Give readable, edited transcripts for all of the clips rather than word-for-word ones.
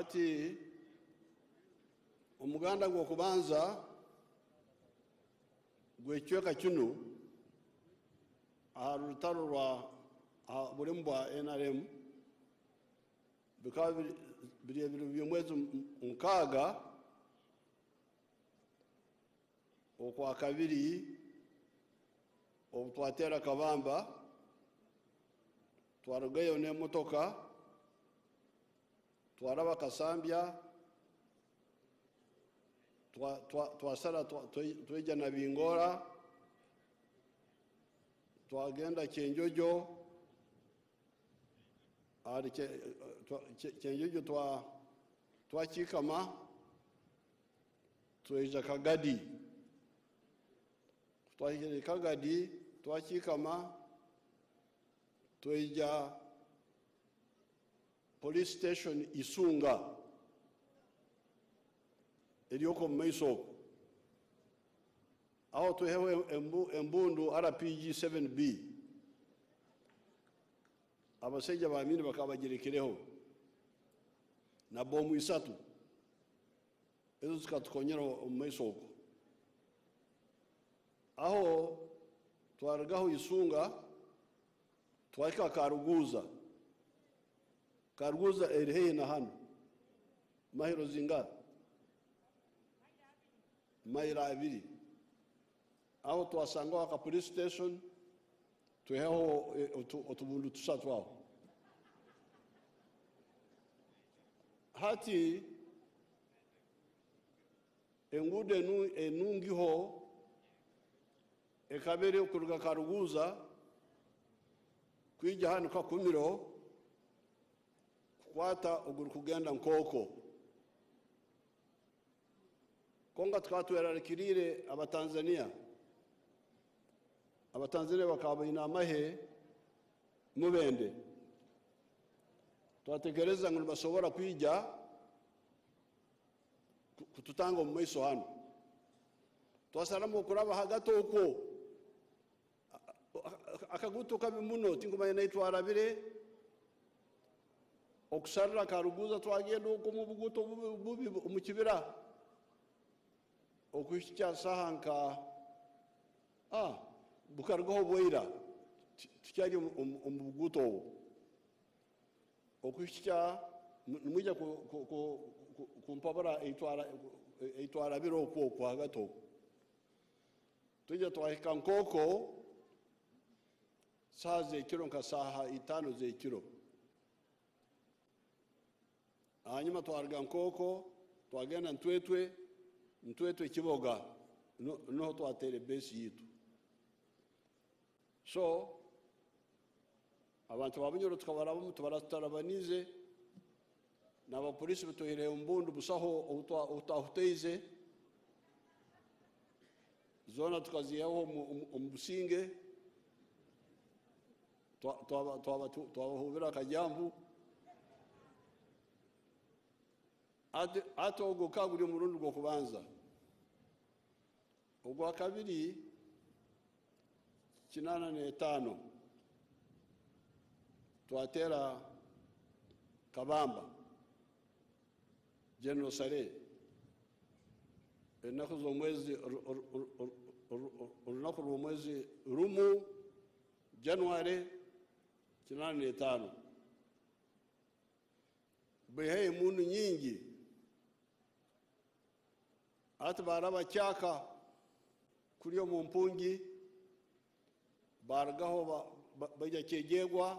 ati umuganda gwo kubanza gwechweka kinu arutaro rwa bulimbwa NRM bikaba biri byomwezi mukaga okwa kabiri obutwatera kabamba twarugayo n'emotoka twaraba Kasambya twasara tweja na Bingora twagenda Kyenjojo ari Kyenjojo twachikama tweja Kagadi twahire Kagadi twachikama tweja police station Isunga elioko maiso aho twehewe embundu RPG 7B abaseja baamini bakabagerekereho na bomu isatu ezo zikatukonyera maiso aho twaragaho Isunga twaka Karuguza erihe na hano mahiro zinga mahira abiri aho twasanga ka police station tweho otubundu tusatu aho hati engude enungiho ekabere okuruga Karuguza kwija hano Kakumiro kwata oguru kugenda Nkoko konga twatwerarikirire abatanzania bakaba inamahe mubende twategereza ngo bashobora kwija kututanga mu maiso hano twasaramo kuraba hagato uko akaguto kabimuno tingoma inaitwarabire okusarira Karuguza twagenda uko mu buguto bubi mu kibira okushikya sahanka bukargoho boira tukyaje mu buguto okushikya mujya kumpabara eitwara biro kwa hagato tujya twahika Nkoko saa zekiro nka saha 5 zekiro hanyuma twarga Nkoko twagenda Ntwetwe Kiboga no twatere base yitu so abantu babunyoro tukabarabo tubaratarabanize naba polisi bitohere umbundu busaho utahuteize zona tukaziyaho umbusinge twabahubira Kajambu ato ogo kaguri murundi gwo kubanza ogwa kabiri 85 twatera Kabamba General Sare enako zo mwezi urunako mwezi rumu January 85 behe muntu nyingi ati baraba cyaka kuriyo mu mpungi baragaho bajya Kegegwa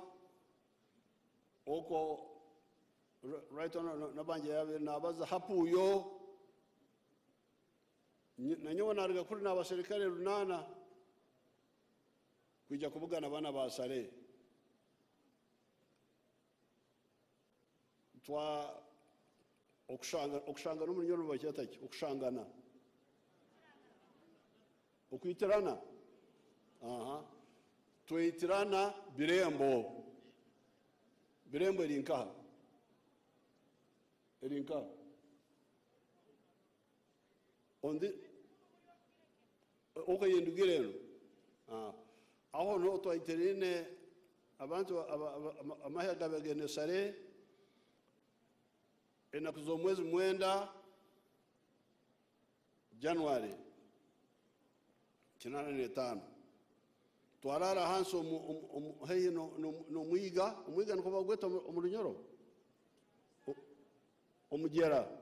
oko right on nabanje yabe nabaza hapuyo nanyo nariga kuri n'abasirikare runana kujya kubugana bana basare twa okushanga n'umunyoro bacyataki okushangana okwitirana twitirana birembo erinka ondi okayendugireno aho no twiterine abantu amahega bagende sare enaku z'omwezi 9 January 85 twarara hansi heyi no mwiga niko bagweta omurunyoro omugera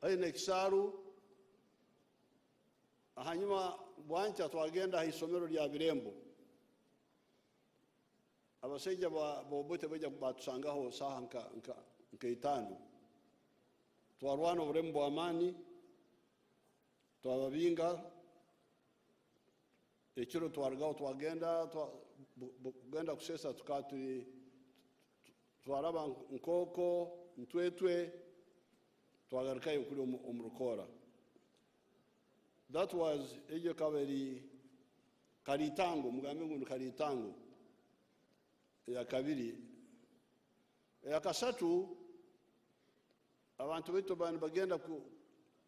aine Kisaru hanyuma bwanca twagenda hisomero lya Birembo abasajja bobote bajja batusangaho saha nka 5 twarwana oburemu bwa amani twababinga ekiro twaragaho twagenda kusesa tukaturi twaraba nkoko ntwetwe twagarukayo kuri omurukora. That was ejo kabiri karitango mugambe ngo karitango ya kabiri ya kasatu abantu beto bagenda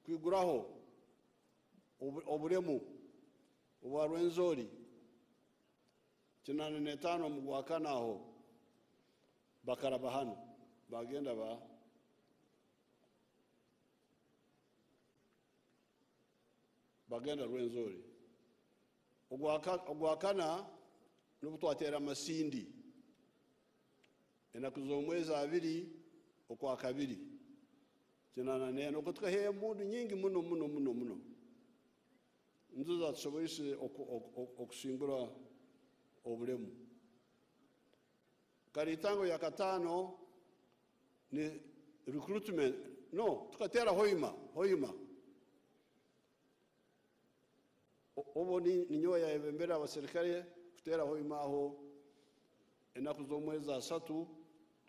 kwiguraho oburemu obwa Rwenzori 85 mu gwakanaho bakaraba hano bagenda bagenda Rwenzori ogwakana n'obutwatera amasindi enaku z'omwezi 2 okwa kabiri 84 okutukahe mundu nyingi muno nzuza tusoboyise okusingura obulemu. Karitango ya katano ni recruitment tukatera hoima obo ni nyoya ebembera abaserikale kutera hoima aho enaku z'omwezi 3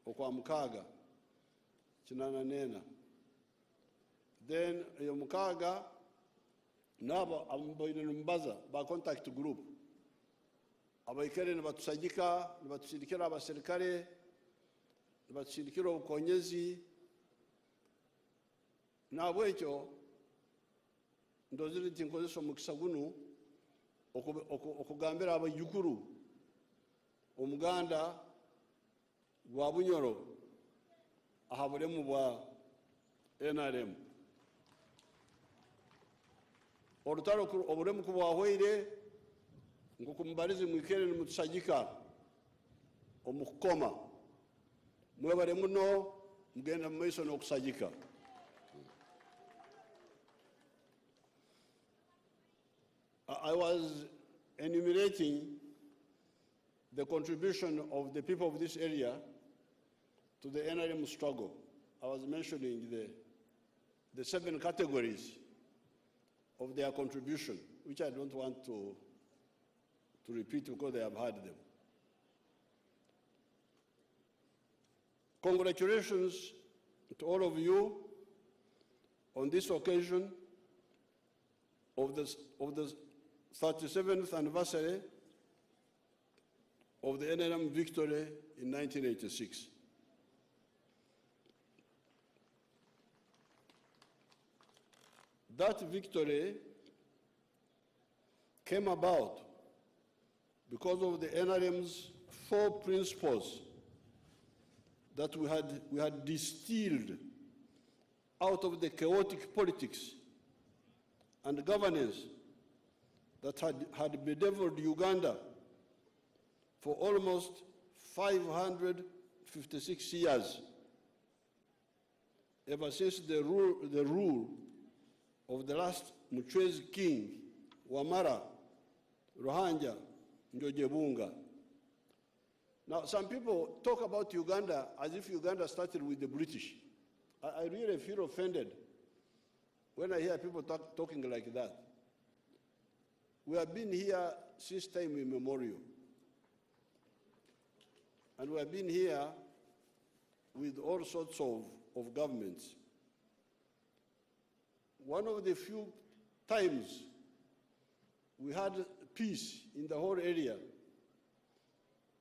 okwa mukaga 84 then yo mukaga nabo amboine numbaza ba contact group abaikere nibatusagika nibatusindikira abaserikale nibatusindikira obukonyezi nabo ekyo ndozire tinkozesa omukisa guno okugambira abayukuru omuganda gwa Bunyoro ahabulemu bwa NRM orutaro obulemu kubwahweire ngokumubarizi mwikere nimutusagika omukukoma mwebare muno mugenda mumaiso n'okusagika. I was enumerating the contribution of the people of this area to the NRM struggle. I was mentioning the 7 categories of their contribution, which I don't want to repeat because they have heard them. Congratulations to all of you on this occasion of the 37th anniversary of the NRM victory in 1986. That victory came about because of the NRM's 4 principles that we had distilled out of the chaotic politics and governance that had bedeviled Uganda for almost 556 years, ever since the rule of the last Muchwezi king, Wamara, Ruhanja, Njojebunga. Now, some people talk about Uganda as if Uganda started with the British. I really feel offended when I hear people talking like that. We have been here since time immemorial. And we have been here with all sorts of governments. One of the few times we had peace in the whole area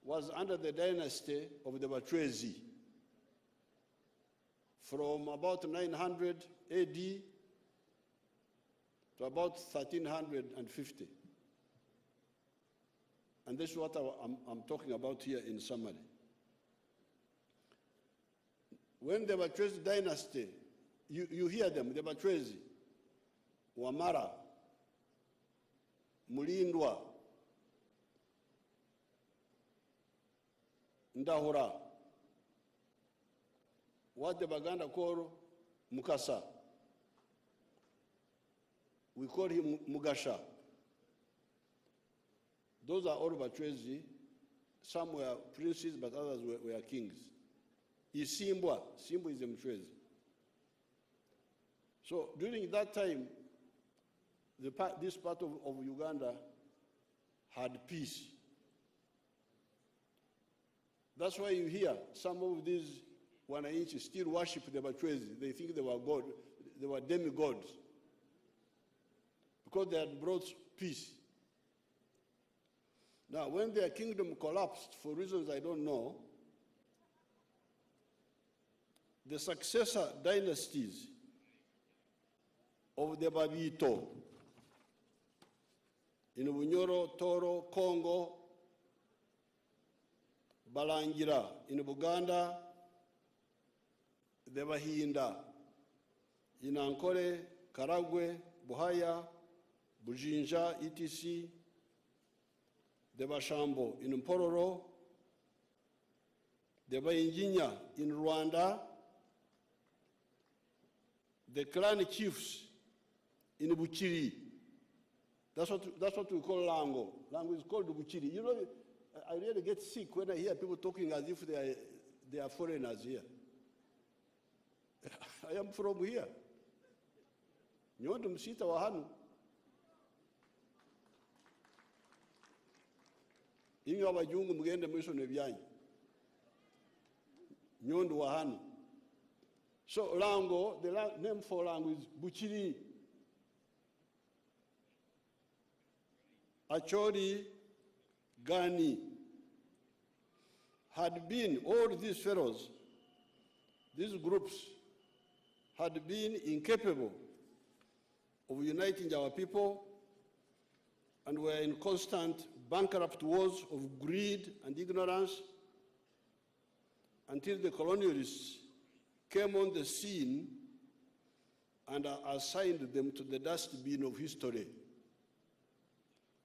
was under the dynasty of the Bachwezi, from about 900 AD to about 1350. And this is what I'm talking about here in summary. When the Bachwezi dynasty, you hear them, the Bachwezi, Wamara, Mulindwa, Ndahura, what the Baganda call Mukasa. We call him Mugasha. Those are all Bachwezi. Some were princes, but others were kings. Isimbwa, Simbwa is a Mchwezi. So during that time, this part of Uganda had peace. That's why you hear some of these Wananchi still worship the Bachwezi. They think they were God, they were demigods, because they had brought peace. Now, when their kingdom collapsed, for reasons I don't know, the successor dynasties of the Babito in Bunyoro, Toro, Congo, Balangira in Buganda, the Bahinda in Ankole, Karagwe, Buhaya, Bujinja, etc., the Bashambo in Mpororo, the Bainjinya in Rwanda, the clan chiefs in Buchiri. That's what we call Lango. Lango is called Buchiri. You know, I really get sick when I hear people talking as if they are foreigners here. I am from here. Nyondo msita wa hanu. Inyo abajungu mugende mwiso nebyanyi. Nyondo wa hanu. So Lango, the name for Lango is Buchiri. Achori, Gani, had been, all these pharaohs, these groups, had been incapable of uniting our people and were in constant bankrupt wars of greed and ignorance until the colonialists came on the scene and assigned them to the dustbin of history.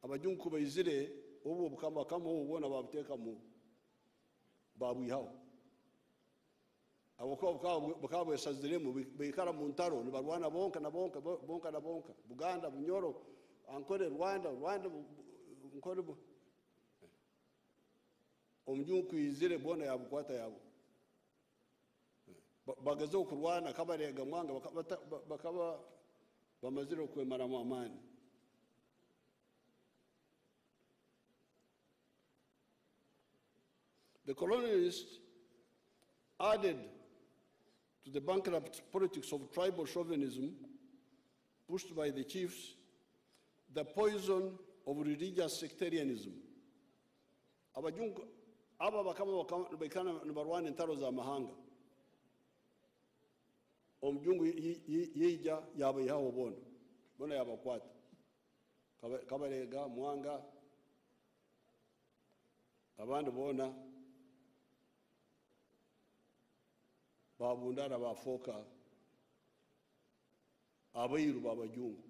Abajungu bayizire obo bukamba kama ubona babuteka mu babwihaho abako bakabo yasazire mu bikara mu ntaro ni barwana bonka na bonka Buganda Bunyoro Ankole Rwanda Nkole omujungu yizire bona yabukwata yabo bagazo kurwana kabarega mwanga bakaba bamazire kwemara mu amani. The colonialists added to the bankrupt politics of tribal chauvinism pushed by the chiefs the poison of religious sectarianism. Abajungu aba bakama bakana barwana intaro za mahanga. Omjungu yija yaba yaho bona yabakwata. Kabarega mwanga abandi bona babundara bafoka abayiru babajungu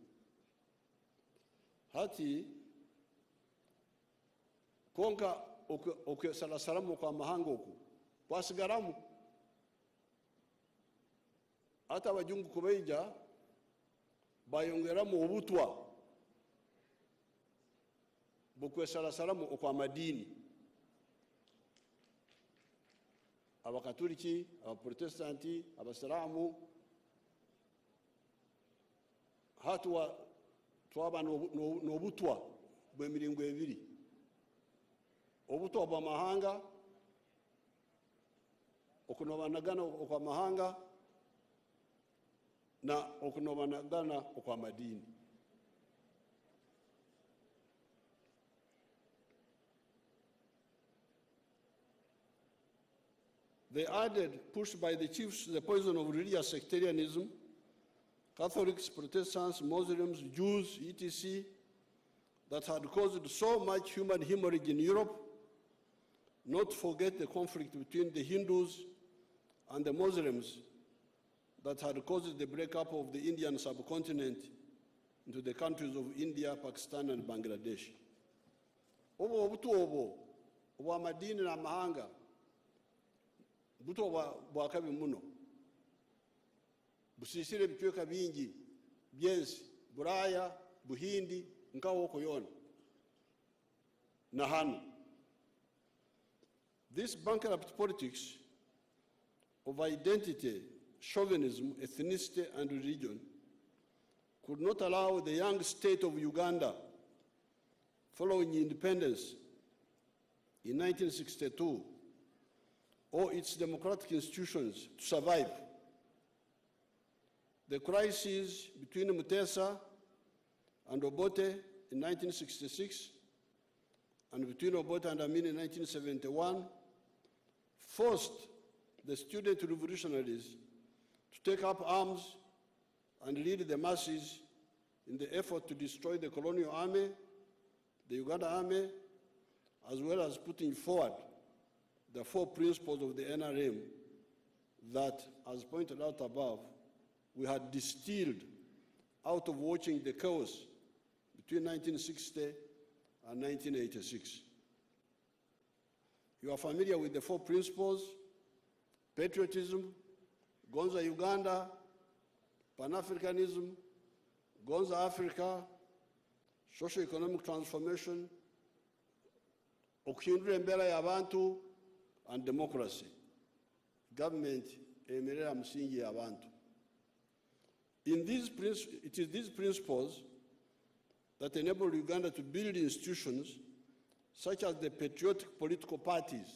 hati konka salamu kwa mahanga oku kwasigaramu hata abajungu kubeija bayongeramu obutwa bukwesalamu okwa madini Abakatoliki, Abaprotestanti, Abasilamu, hatuwa twaba n'obutwa bw'emiringo ebiri. Obutwa bwa mahanga, okunobanagana okwa mahanga, na okunobanagana okwa madini. They added, pushed by the chiefs, the poison of religious sectarianism. Catholics, Protestants, Muslims, Jews, etc., that had caused so much human hemorrhage in Europe, not to forget the conflict between the Hindus and the Muslims that had caused the breakup of the Indian subcontinent into the countries of India, Pakistan, and Bangladesh. Obo obutu obo obw'amadini n'amahanga buto bwakabi muno busisire ebicweka bingi byensi Buraya, Buhindi, nkawo okuyona na hano. This bankrupt politics of identity, chauvinism, ethnicity, and religion could not allow the young state of Uganda, following independence in 1962, or its democratic institutions to survive. The crisis between Mutesa and Obote in 1966 and between Obote and Amin in 1971 forced the student revolutionaries to take up arms and lead the masses in the effort to destroy the colonial army, the Uganda army, as well as putting forward the 4 principles of the NRM that, as pointed out above, we had distilled out of watching the chaos between 1960 and 1986. You are familiar with the 4 principles: patriotism, Gonza Uganda, Pan-Africanism, Gonza Africa, socio-economic transformation, okuhindura embeera y'abantu, and democracy. Government emerera musingi y'abantu. It is these principles that enable Uganda to build institutions such as the patriotic political parties.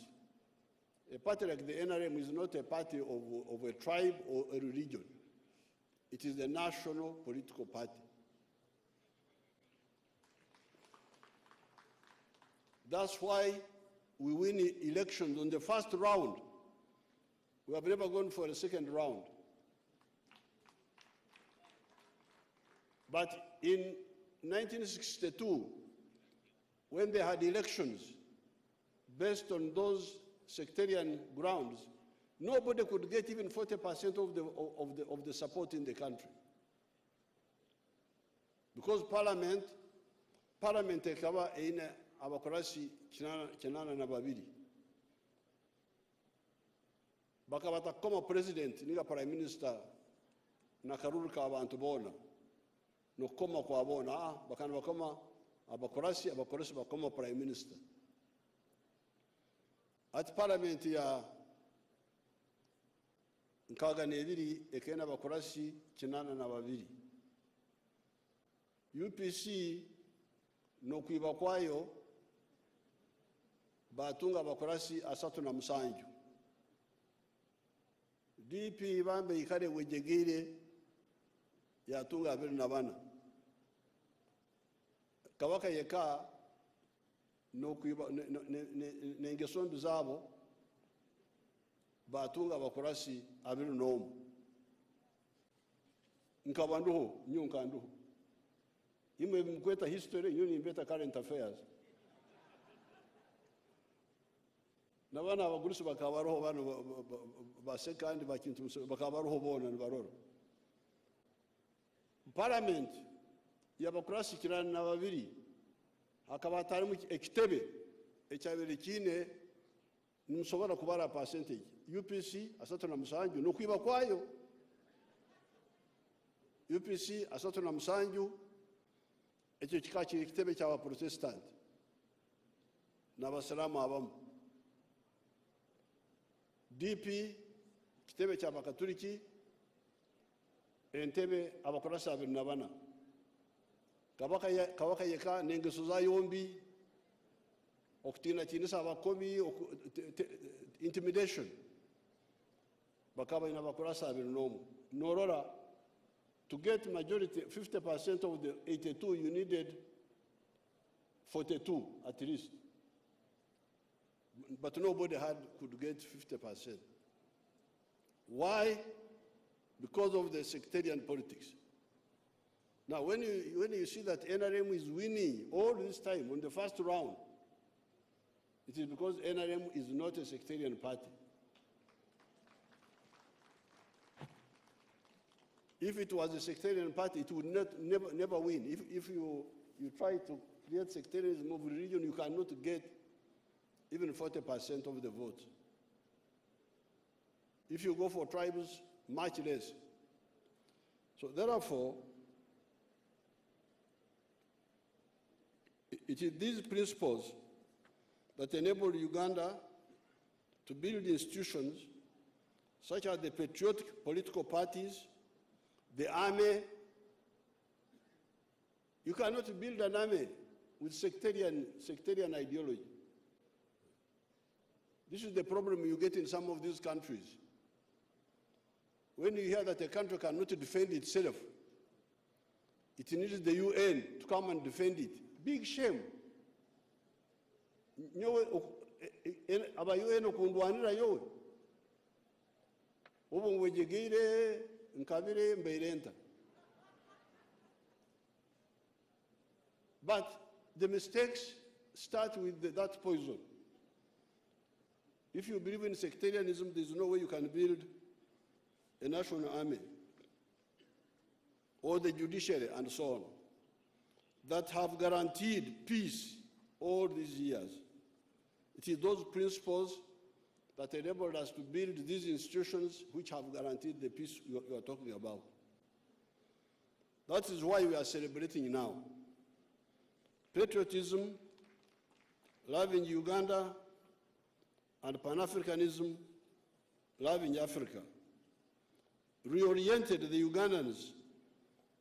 A party like the NRM is not a party of a tribe or a religion. It is the national political party. That's why we win elections on the first round. We have never gone for a second round. But in 1962, when they had elections based on those sectarian grounds, nobody could get even 40% of the support in the country. Because Parliament ekaba eine abakorasi 82. Bakabata koma president niga prime minister na karuru ka abantu bona no koma kwa bona bakana bakoma abakorasi bakoma prime minister. At Parliament ya nkaga nebiri ekena abakorasi 82. UPC no kwiba kwayo batunga abakorasi 37. DP bambe ikare wejegere yatunga 24. Kabaka yeka no kwiba nengesondu zabo batunga abakorasi 21. Nkabanduho nyunkanduho imwe mkweta history nyuni mbeta current affairs. Nabana abagurusi bakabaroho bano basekandi bakintu bakabaroho bona baroro. Parliament y'abakurasi 92 hakaba hatarimu ekitebe ekyabere kine numusobora kubara percentage. UPC 37 no kwiba kwayo. UPC 37 ekyo kikakiri ekitebe ky'aba Protestant n'abasalamu abamu. DP kitebe ky'abakatuliki entebe abakorasi 24. Kabaka yeka n'engeso za yombi okutinisa abakomi intimidation bakaba ina abakorasi 21. Norora to get majority 50% of the 82 you needed 42 at least. But nobody could get 50%. Why? Because of the sectarian politics. Now, when you see that NRM is winning all this time on the first round, it is because NRM is not a sectarian party. If it was a sectarian party, it would never win. If you try to create sectarianism of religion, you cannot get even 40% of the vote. If you go for tribes, much less. So therefore, it is these principles that enable Uganda to build institutions such as the patriotic political parties, the army. You cannot build an army with sectarian ideology. This is the problem you get in some of these countries. When you hear that a country cannot defend itself, it needs the UN to come and defend it. Big shame. Aba UN okundwanira yowe. Ubu ngwejegire nkabire mbeirenta. But the mistakes start with that poison. If you believe in sectarianism, there's no way you can build a national army or the judiciary and so on that have guaranteed peace all these years. It is those principles that enabled us to build these institutions which have guaranteed the peace you are talking about. That is why we are celebrating now. Patriotism, loving Uganda, and Pan-Africanism, loving Africa, reoriented the Ugandans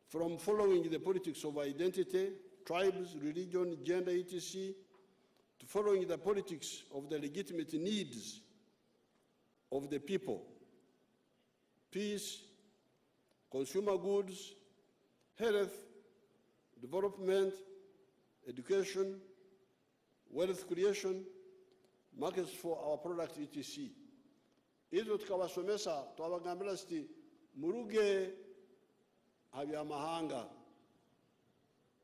from following the politics of identity, tribes, religion, gender, etc., to following the politics of the legitimate needs of the people: peace, consumer goods, health, development, education, wealth creation, markets for our product, etc. Izo tukawasomesa twabagambira sti muruge habya mahanga,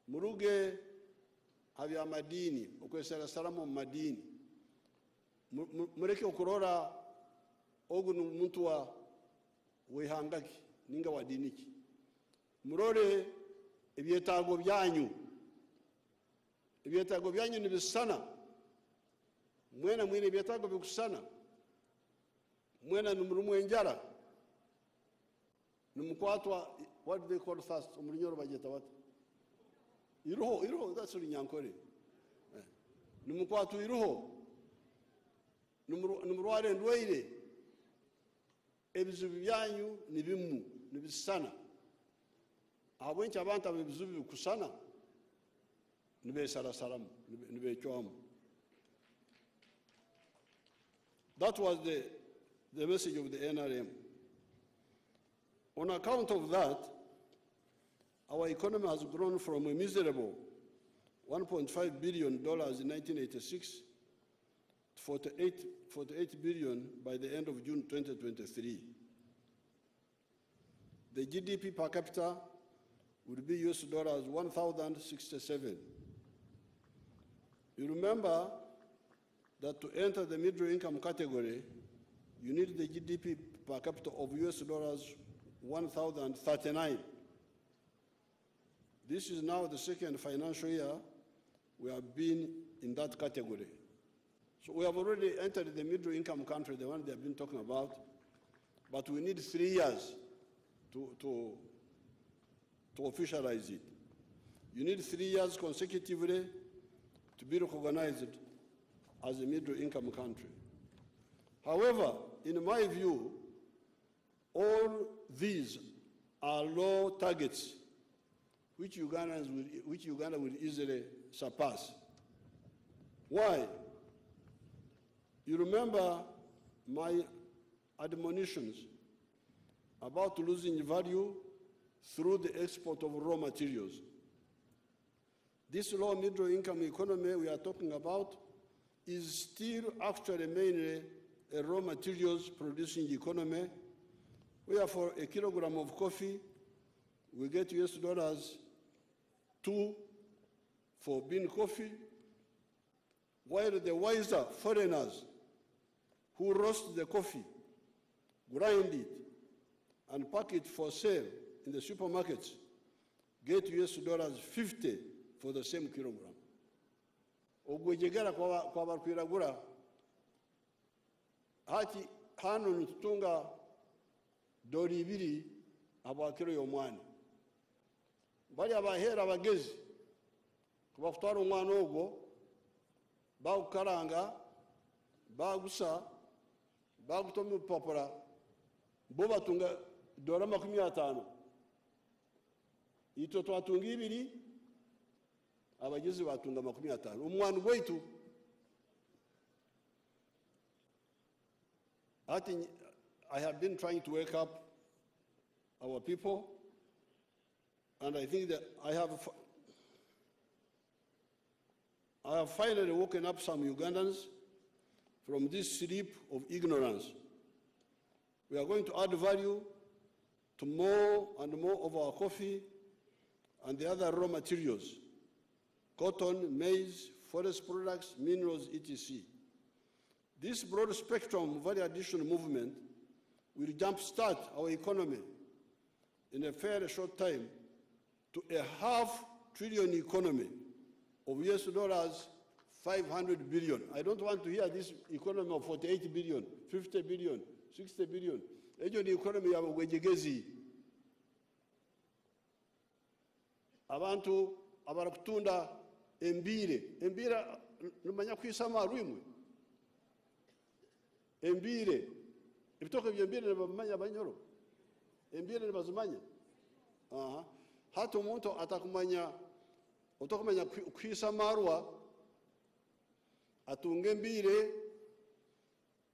muruge habya madini, okwesera salamu madini, mureke okurora ogunu muntu wa wehangaki ninga wadiniki, murore ebyetago byanyu nibisana, mwena mwine ebyetago bikusana, mwena numurumu enjara, numukwatwa, what do they call thirst? Umulinyoro bajeta what? Iruho, that's Runyankore. Numukwatwa iruho, numurware ndweire, ebizubi byanyu nibimu, nibisana. Abwenchi abantu abebizubi bikusana, nibesarasaramu, nibechwamu. That was the message of the NRM. On account of that, our economy has grown from a miserable $1.5 billion in 1986 to 48 billion by the end of June 2023. The GDP per capita would be US dollars 1,067. You remember that to enter the middle income category, you need the GDP per capita of US dollars 1,039. This is now the second financial year we have been in that category. So we have already entered the middle income country, the one they have been talking about, but we need 3 years to officialize it. You need 3 years consecutively to be recognized as a middle income country. However, in my view, all these are low targets which Uganda will easily surpass. Why? You remember my admonitions about losing value through the export of raw materials. This low middle income economy we are talking about is still actually mainly a raw materials producing economy, where for a kilogram of coffee, we get US dollars 2 for bean coffee, while the wiser foreigners who roast the coffee, grind it, and pack it for sale in the supermarkets get $50 for the same kilogram. Ogwejegera kwa barkwiragura hati hano ntutunga $2 abakiro y'omwana bali abahera abagezi kubakutwara omwana ogwo bagukaranga bagusa bagutoma upapura bo batunga $50 ito twatunga 2 abagezi batunga $50 umwana waitu I have been trying to wake up our people, and I think that I have finally woken up some Ugandans from this sleep of ignorance. We are going to add value to more and more of our coffee and the other raw materials, cotton, maize, forest products, minerals, etc. This broad spectrum value addition movement will jumpstart our economy in a fairly short time to a $500 billion economy of $500 billion. I don't want to hear this economy of 48 billion, 50 billion, 60 billion. Ejo ni economy ya wejegezi. Abantu abarakutunda embire numanya kwisama rwimwe. Embire ibitoke byembire bamanya banyoro. Embire bazumanya. Hata umuntu atakumanya utokumanya kwisamarwa atunga embire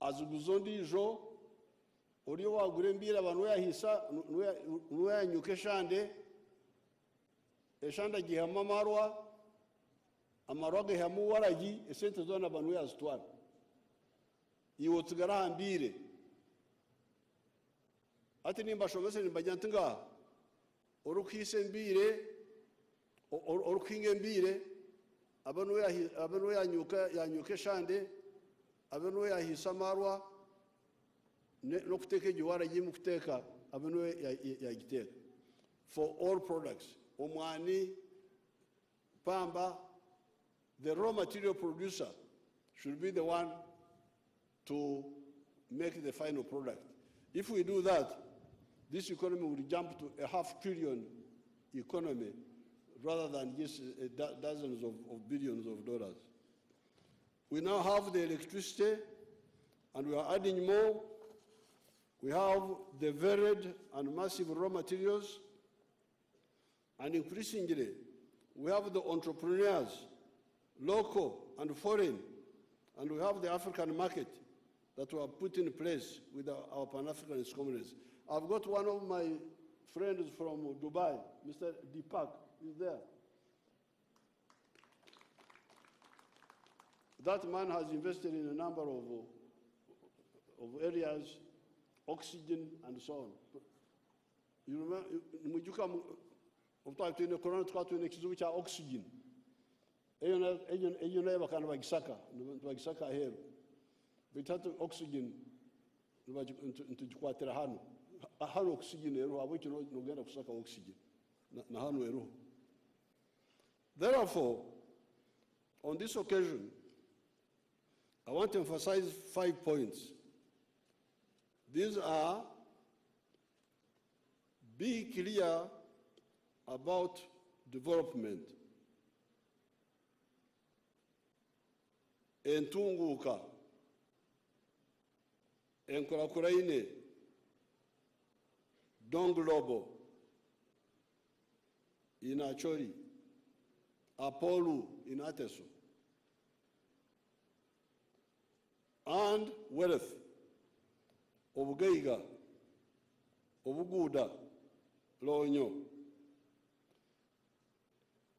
azuguzondi uri wagura embire abantu yahisa nuyanyuke shande eshanda gihama marwa amarwa gihamu waragi esente zona abantu yazitwara iwo tsigara hambire ati nimba shomese nimbajantinga orukise embire orukinga embire abantu yanyuke shande abantu yahisa marwa no kuteka egiwara gimu kuteka abantu yagiteka for all products omwani pamba the raw material producer should be the one to make the final product. If we do that, this economy will jump to a $500 billion economy rather than just dozens of billions of dollars. We now have the electricity, and we are adding more. We have the varied and massive raw materials, and increasingly, we have the entrepreneurs, local and foreign, and we have the African market that we have put in place with our Pan-Africanist communities. I've got one of my friends from Dubai, Mr. Deepak, is there. That man has invested in a number of areas, oxygen and so on. You remember, when you come to the corona, to oxygen. You never can like Saka here. We had oxygen into Quatera Hano. A Hano oxygen, I want you to get Saka oxygen. Nahano. Therefore, on this occasion, I want to emphasize 5 points. These are: be clear about development. Entunguka, enkurakurine, donglobo, inachori, apolu, inateso, and wealth, obugeiga, obuguda, lonyo.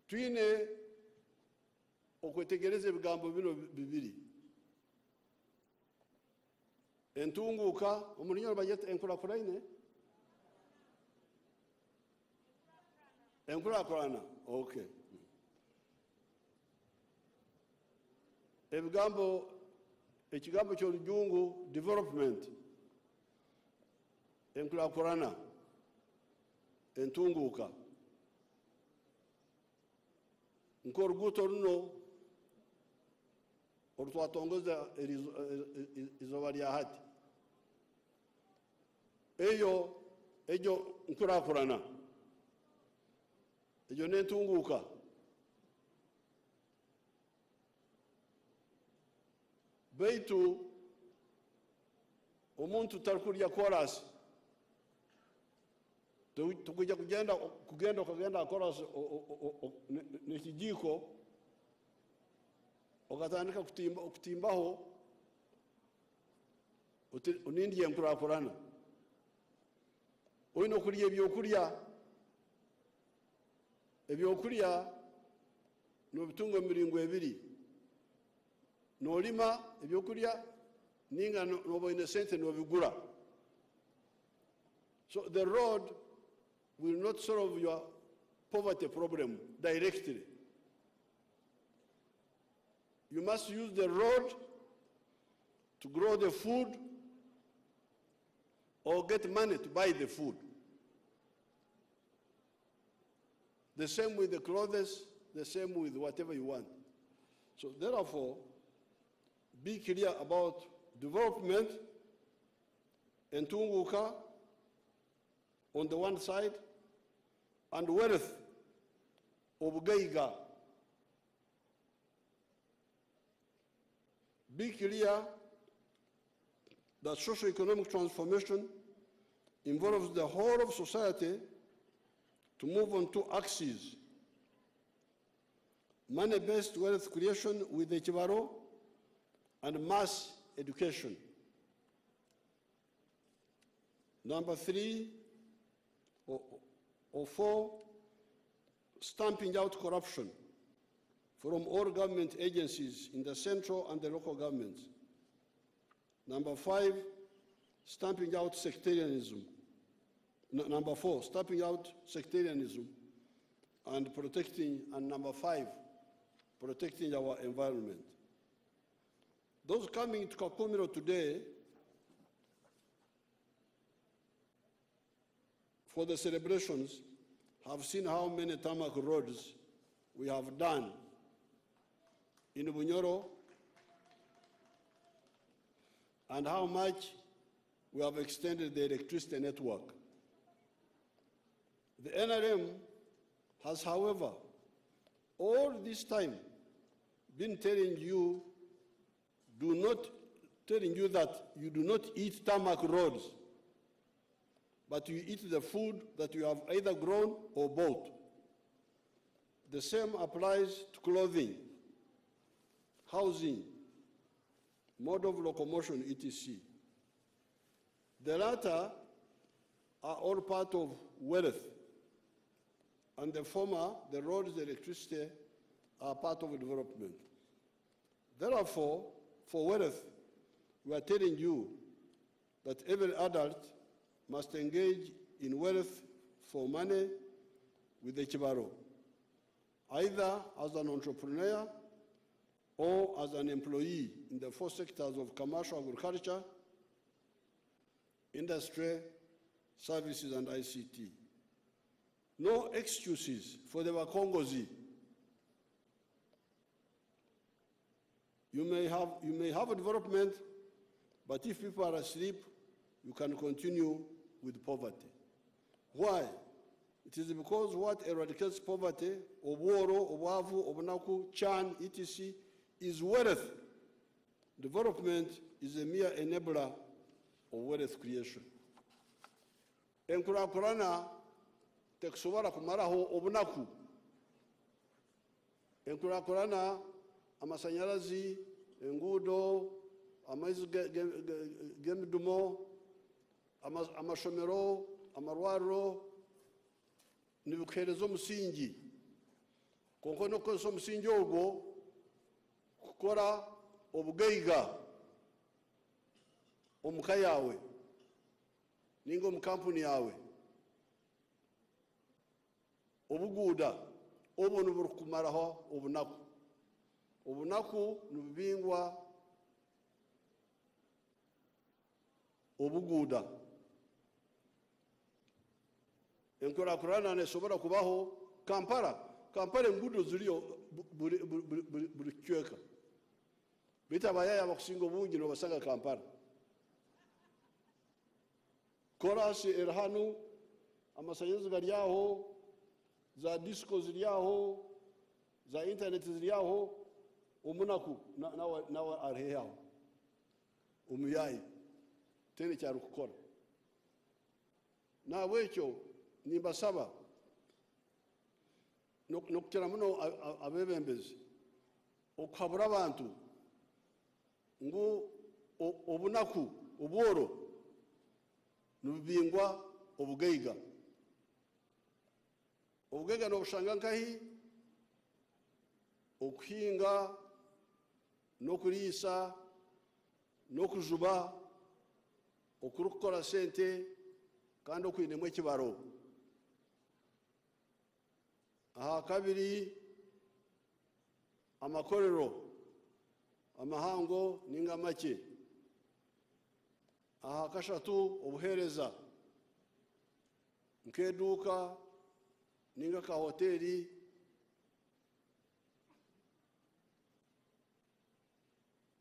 Twine okwetegereza ebigambo bino bibiri. Entunguka, omulinyo bajeta enkurakurine? Enkurakurana, okay. ekigambo ky'olujungu development, enkulaakulana, entunguuka. Nk'oruguuto luno olutwatongoza izooba lya hati, egyo nkulaakulana, egyo n'entunguuka. Baitu omuntu talikulya chorus, tukujja kugenda okagenda chorus n'ekijiiko okatandika okutimbaho onindya enkulaakulana. Olina okulya ebyokulya n'obitunga emiringo ebiri. N'olima ebyokulya ninga n'oba oyina sente n'obigula. So the road will not solve your poverty problem directly. You must use the road to grow the food or get money to buy the food. The same with the clothes, the same with whatever you want. So therefore, be clear about development and tunguka on the one side and wealth of Geiga. Be clear that socio-economic transformation involves the whole of society to move on two axes: money-based wealth creation with the Chibaro and mass education. Number 3 or 4, stamping out corruption from all government agencies in the central and the local governments. Number 5, stamping out sectarianism. Number 4, stamping out sectarianism and protecting, and number 5, protecting our environment. Those coming to Kakumiro today for the celebrations have seen how many tarmac roads we have done in Bunyoro and how much we have extended the electricity network. The NRM has, however, all this time been telling you that you do not eat tarmac roads, but you eat the food that you have either grown or bought. The same applies to clothing, housing, mode of locomotion, etc. The latter are all part of wealth, and the former, the roads, the electricity, are part of development. Therefore, for wealth, we are telling you that every adult must engage in wealth for money with the Chibaro, either as an entrepreneur or as an employee in the 4 sectors of commercial agriculture, industry, services, and ICT. No excuses for the Wakongozi. You may have a development, but if people are asleep, you can continue with poverty. Why? It is because what eradicates poverty, obworo, obwavu, obunaku, chan, etc., is wealth. Development is a mere enabler of wealth creation. Enkulaakulana tekusobola kumalaho obunaku. Enkulaakulana amasanyalazi, enguudo, amaizi g'emidumo, amashomero, amarwariro, nibikuheereza omusingi. Konka n'okukozesa omusingi ogwo kukora obugaiga omuka yawe ninga omu kampuni yawe obuguuda obwo niburkumaraho obunaku. obunaku nibubingwa obuguuda. Enkurakurana nesobora kubaho Kampala enguudo ziriyo buri kicweka. Bita abayaya abakusinga obungi nobasanga Kampala. Korasi eri hanu, amasanyarazi gari aho, za disco ziri aho, za internet ziri aho, omunaku nawe arihe aho, omuyayi tene kyari kukora. Nahabwekyo nimbasaba nokutera muno abebembezi okuhabura abantu ngu obunaku obworo nibubingwa obugaiga. Obugaiga nobushanga nkahi okuhinga n'okuriisa n'okujuba okurukukora sente kandi okwinemu ekibaro. Aha kabiri amakorero amahango ninga make. Aha kashatu obuhereza nk'eduuka ninga ka hoteri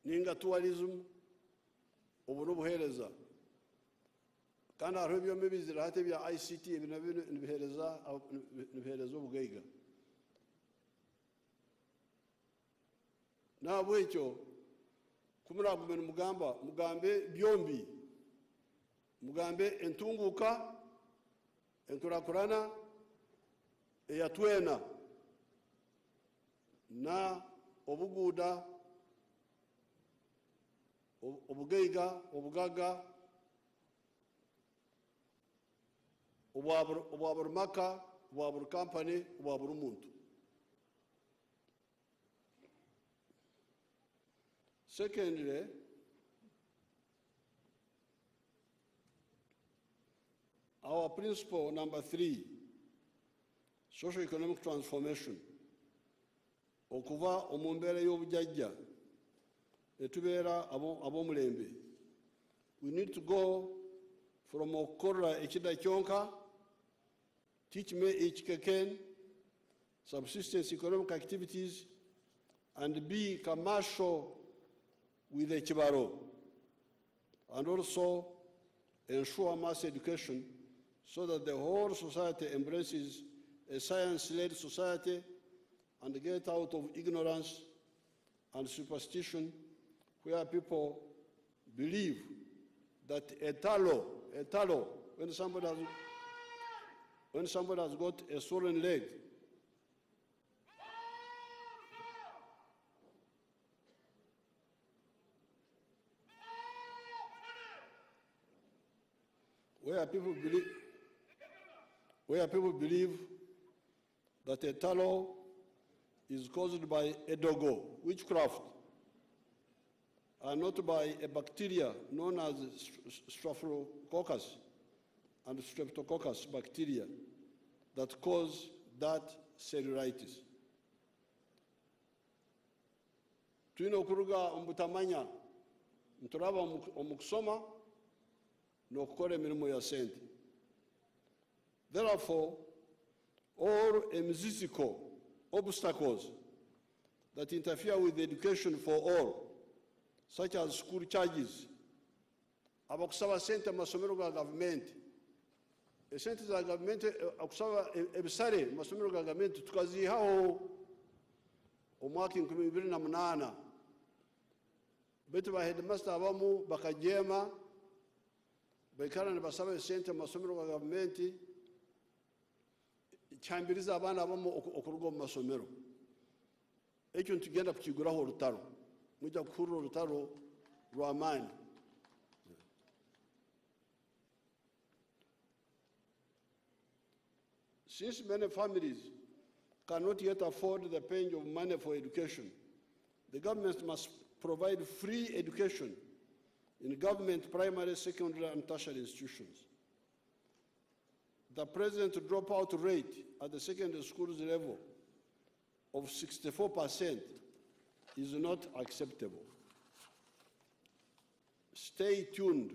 ninga tourism obu n'obuhereza. Kandi hariho ebyoma ebizire hati ebya ICT ebi nabyo nibihereza obugaiga. Nahabwekyo kumuragume mugambe byombi, mugambe entunguka enkurakurana eyatwena na obuguuda obugaiga obugaga obwa buri maka obwa buri kampani obwa buri muntu. Secondly, our principle number 3, socio-economic transformation, okuva omu mbeera y'obujjajja etubeera ab'omulembe. We need to go from okukorra ekida kyonka, teach me each keken, subsistence economic activities, and be commercial with the Chibaro, and also ensure mass education so that the whole society embraces a science-led society and get out of ignorance and superstition where people believe that a talo, when somebody has got a swollen leg, where people believe that a talo is caused by a dogo, witchcraft, and not by a bacteria known as Staphylococcus and Streptococcus bacteria that cause that cellulitis. Tulina okuruga omubutamanya nturaba omukusoma n'okukola emirimu ya sente. Therefore, all emizisico obstacles that interfere with education for all, such as school charges, abakusaba sente amasomero ga government, esente za government akusaba ebisale amasomero ga government tukazihaho omwaka 2008 betu ba headmaster abamu bakajema baikara nibasaba sente amasomero ga government cyambiriza abana abamu okuruga mu masomero. Ekyo ntugenda kukiguraho olutaro, mujja kuhurira olutaro lw'amaani. Since many families cannot yet afford the paying of money for education, the government must provide free education in government primary, secondary, and tertiary institutions. The present dropout rate at the secondary schools level of 64% is not acceptable. Stay tuned.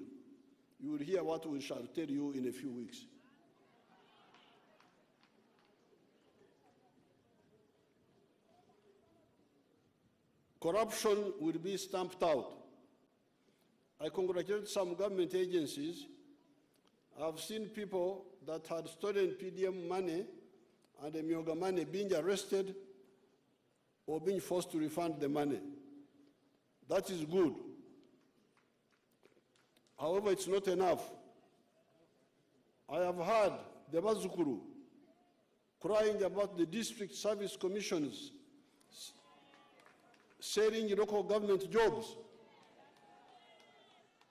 You will hear what we shall tell you in a few weeks. Corruption will be stamped out. I congratulate some government agencies. I've seen people that had stolen PDM money and the Myoga money being arrested or being forced to refund the money. That is good. However, it's not enough. I have heard the Bazukuru crying about the district service commissions selling local government jobs.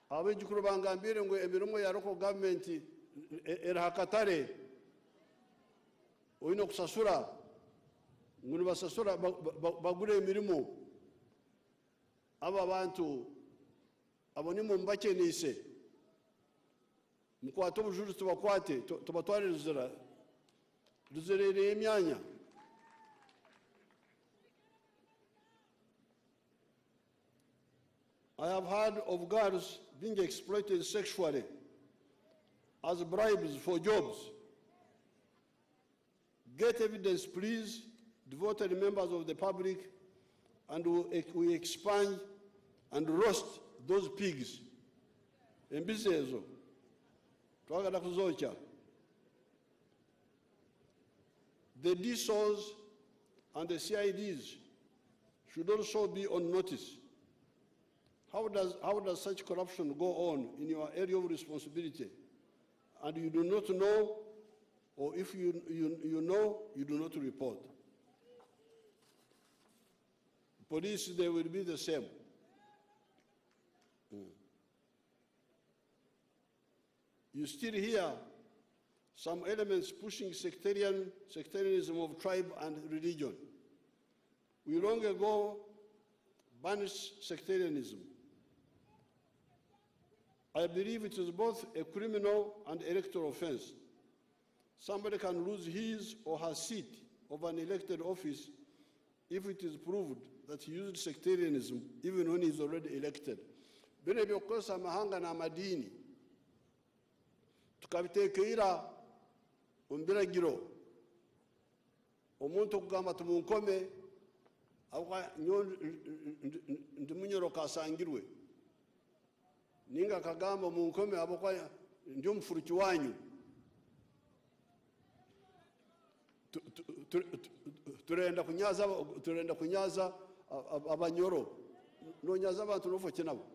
Abejukuru bangambire ngo emirimo ya local government erahakatare oyino kusasura ngo basasura bagure emirimo aba bantu aboni mu mbakenise mukwato bujuru tubakwate tubatware ruzerere emyanya. I have heard of girls being exploited sexually as bribes for jobs. Get evidence, please, devoted members of the public, and we expand and roast those pigs. Embisezo. Twagala kuzocha. The DSOs and the CIDs should also be on notice. How does such corruption go on in your area of responsibility and you do not know, or if you know, you do not report? Police, they will be the same. You still hear some elements pushing sectarianism of tribe and religion. We long ago banished sectarianism. I believe it is both a criminal and electoral offense. Somebody can lose his or her seat of an elected office if it is proved that he used sectarianism even when he is already elected. Bino byokosa amahanga na amadini tukabitekeira ombiragiro omuntu okugamba tumunkome avuga ndi munyoroka asangirwe ninga kagamba munkome abokwa ndi omufuruki wanyu turenda kunyaza abanyoro nonyaza abantu nofo kinabo.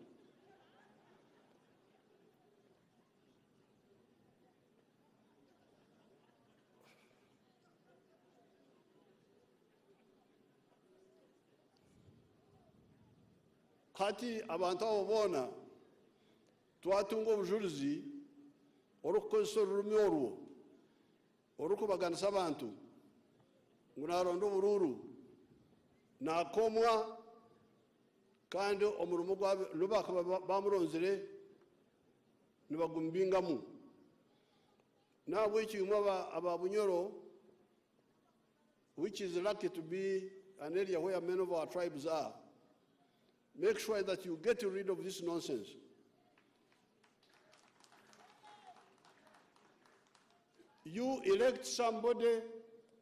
Kati abantu abo bona twatunga obujulizi orukukozesa olurimi olwo orukubaganisa abantu ngu naronda obururu nakomwa kandi omurimo lubaka bamuronzire nibagumbingamu nabwe ekiyumu ababunyoro, which is lucky to be an area where many of our tribes are. Make sure that you get rid of this nonsense. You elect somebody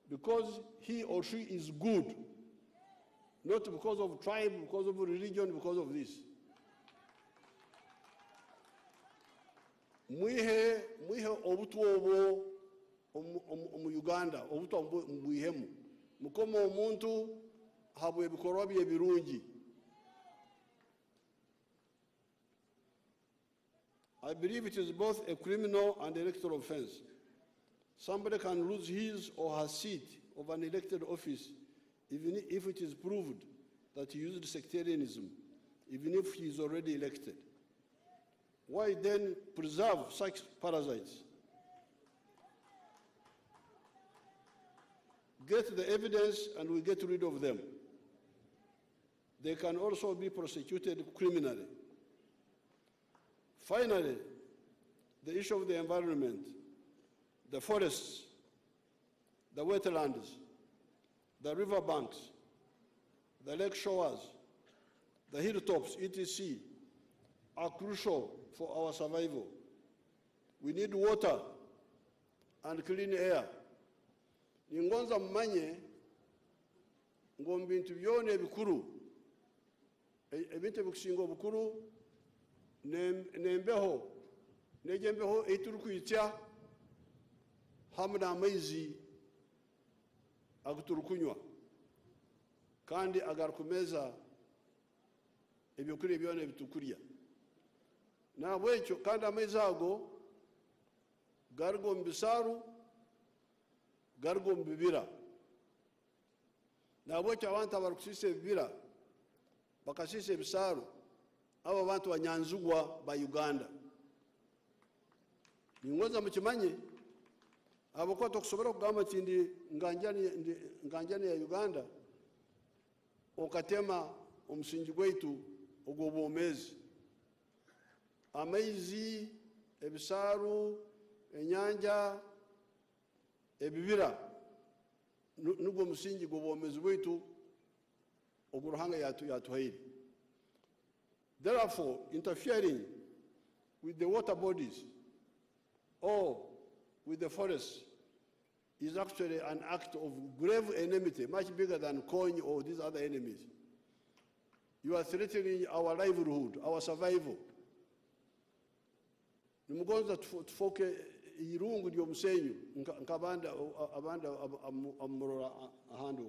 because he or she is good, not because of tribe, because of religion, because of this. Mwihe obutu obo mu Uganda, obutu mwihemu. Mukoma omuntu habwe ebikorwa bye birungi. I believe it is both a criminal and electoral offense. Somebody can lose his or her seat of an elected office even if it is proved that he used sectarianism, even if he is already elected. Why then preserve such parasites? Get the evidence and we get rid of them. They can also be prosecuted criminally. Finally, the issue of the environment, the forests, the wetlands, the river banks, the lake shores, the hilltops, etc., are crucial for our survival. We need water and clean air. Ningonza mmanye ngombintu byone bikuru ebintu bikusinga obukuru nembeho nejembeho eturukwitya hamna amaizi aguturukunywa kandi agarukumeza ebyokuri byone bitukurya nabwekyo kandi amaizi ago gargo mbisaru gargo mbibira nabwekyo abantu abarukusisa ebibira bakasisa ebisaru abo bantu banyanzugwa ba Uganda ningoza mukimanye abako tokusobora kugamba tindi nganjani ya Uganda okatema omusingi gwaitu ogw'obwomezi amaizi ebisaru enyanja ebibira nugwo musingi gw'obwomezi bwaitu ogw'uruhanga yatuhaire. Therefore, interfering with the water bodies or with the forests is actually an act of grave enmity, much bigger than coin or these other enemies. You are threatening our livelihood, our survival. Nimugonza tufoke irungu ndio musenyu nkabanda abanda amurora ahandi.